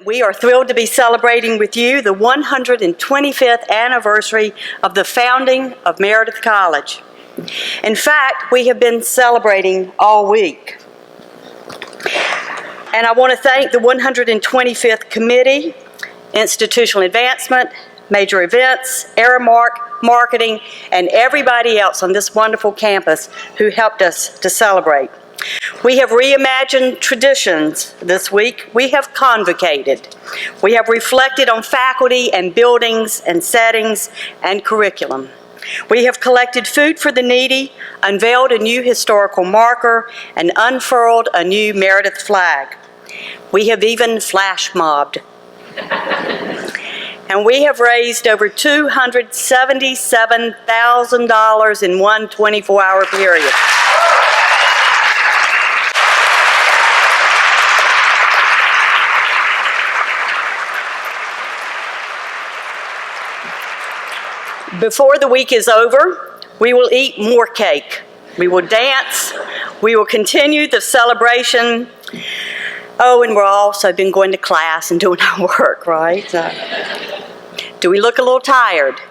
We are thrilled to be celebrating with you the 125th anniversary of the founding of Meredith College. In fact, we have been celebrating all week. And I want to thank the 125th Committee, Institutional Advancement, Major Events, Aramark, Marketing, and everybody else on this wonderful campus who helped us to celebrate. We have reimagined traditions this week. We have convocated. We have reflected on faculty and buildings and settings and curriculum. We have collected food for the needy, unveiled a new historical marker, and unfurled a new Meredith flag. We have even flash mobbed. And we have raised over $277,000 in one 24-hour period. Before the week is over, we will eat more cake. We will dance. We will continue the celebration. Oh, and we've also been going to class and doing our work, right? Do we look a little tired?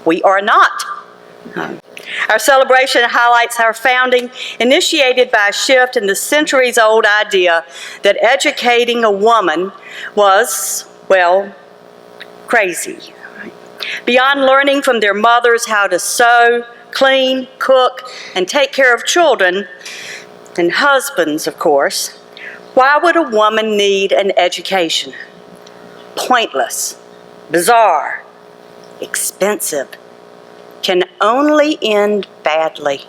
We are not. Our celebration highlights our founding, initiated by a shift in the centuries-old idea that educating a woman was, well, crazy. Beyond learning from their mothers how to sew, clean, cook, and take care of children, and husbands, of course, why would a woman need an education? Pointless, bizarre, expensive, can only end badly.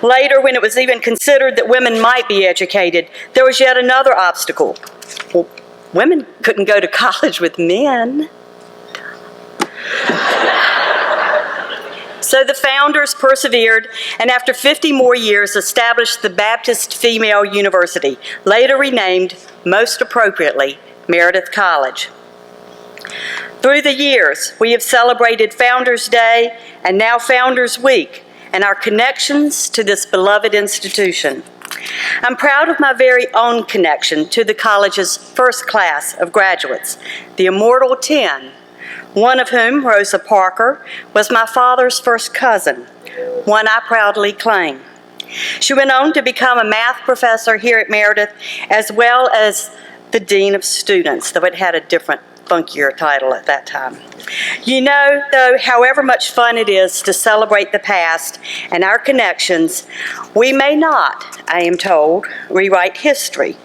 Later, when it was even considered that women might be educated, there was yet another obstacle. Well, women couldn't go to college with men. So the founders persevered, and after 50 more years established the Baptist Female University, later renamed, most appropriately, Meredith College. Through the years, we have celebrated Founders Day and now Founders Week and our connections to this beloved institution. I'm proud of my very own connection to the college's first class of graduates, the Immortal 10, one of whom, Rosa Parker, was my father's first cousin, one I proudly claim. She went on to become a math professor here at Meredith, as well as the Dean of Students, though it had a different, funkier title at that time. You know, though, however much fun it is to celebrate the past and our connections, we may not, I am told, rewrite history.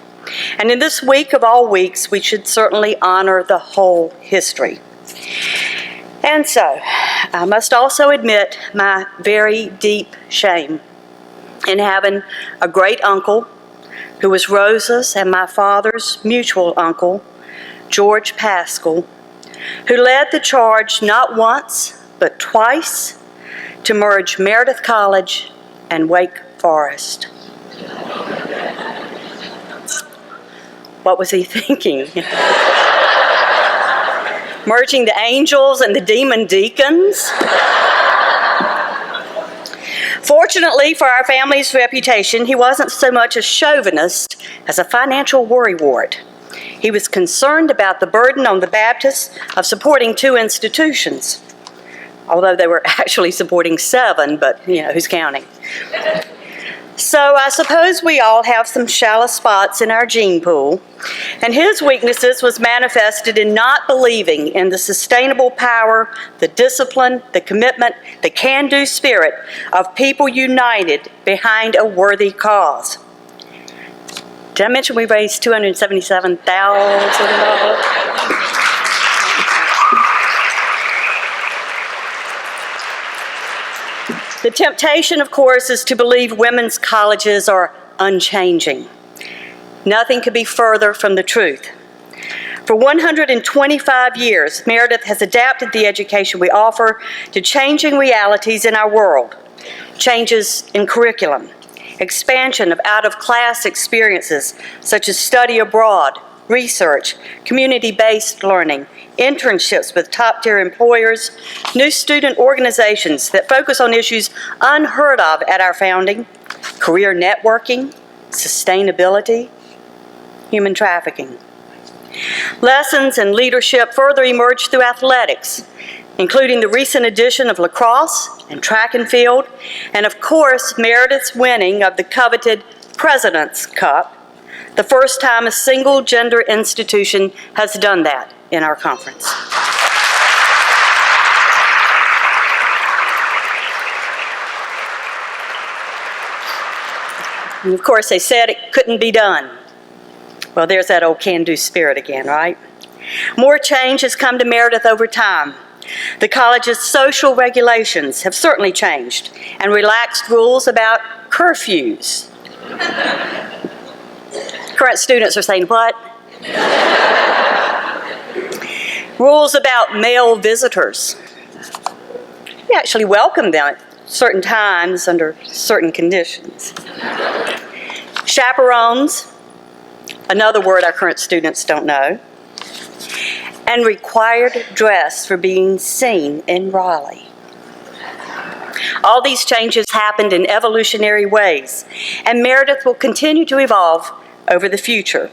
And in this week of all weeks, we should certainly honor the whole history. And so, I must also admit my very deep shame in having a great uncle who was Rosa's and my father's mutual uncle, George Paschal, who led the charge not once, but twice to merge Meredith College and Wake Forest. What was he thinking? Merging the angels and the demon deacons? Fortunately for our family's reputation, he wasn't so much a chauvinist as a financial worrywart. He was concerned about the burden on the Baptists of supporting two institutions, although they were actually supporting 7, but, who's counting? So I suppose we all have some shallow spots in our gene pool, and his weaknesses was manifested in not believing in the sustainable power, the discipline, the commitment, the can-do spirit of people united behind a worthy cause. Did I mention we raised $277,000? The temptation, of course, is to believe women's colleges are unchanging. Nothing could be further from the truth. For 125 years, Meredith has adapted the education we offer to changing realities in our world. Changes in curriculum, expansion of out-of-class experiences such as study abroad, research, community-based learning, internships with top-tier employers, new student organizations that focus on issues unheard of at our founding, career networking, sustainability. human trafficking. Lessons in leadership further emerged through athletics, including the recent addition of lacrosse and track and field, and of course, Meredith's winning of the coveted President's Cup, the first time a single-gender institution has done that in our conference. And of course, they said it couldn't be done. Well, there's that old can-do spirit again, right? More change has come to Meredith over time. The college's social regulations have certainly changed and relaxed rules about curfews. Current students are saying, what? Rules about male visitors. We actually welcome them at certain times under certain conditions. Chaperones, another word our current students don't know, and required dress for being seen in Raleigh. All these changes happened in evolutionary ways, and Meredith will continue to evolve over the future.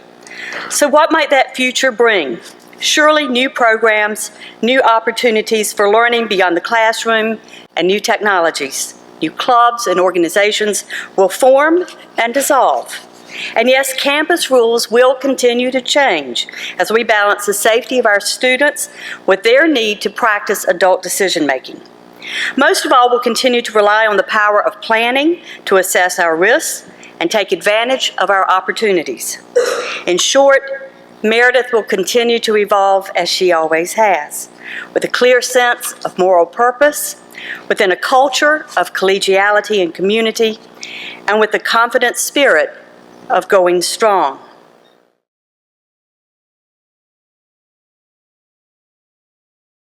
So what might that future bring? Surely new programs, new opportunities for learning beyond the classroom, and new technologies. New clubs and organizations will form and dissolve. And yes, campus rules will continue to change as we balance the safety of our students with their need to practice adult decision-making. Most of all, we'll continue to rely on the power of planning to assess our risks and take advantage of our opportunities. In short, Meredith will continue to evolve as she always has, with a clear sense of moral purpose, within a culture of collegiality and community, and with the confident spirit of going strong.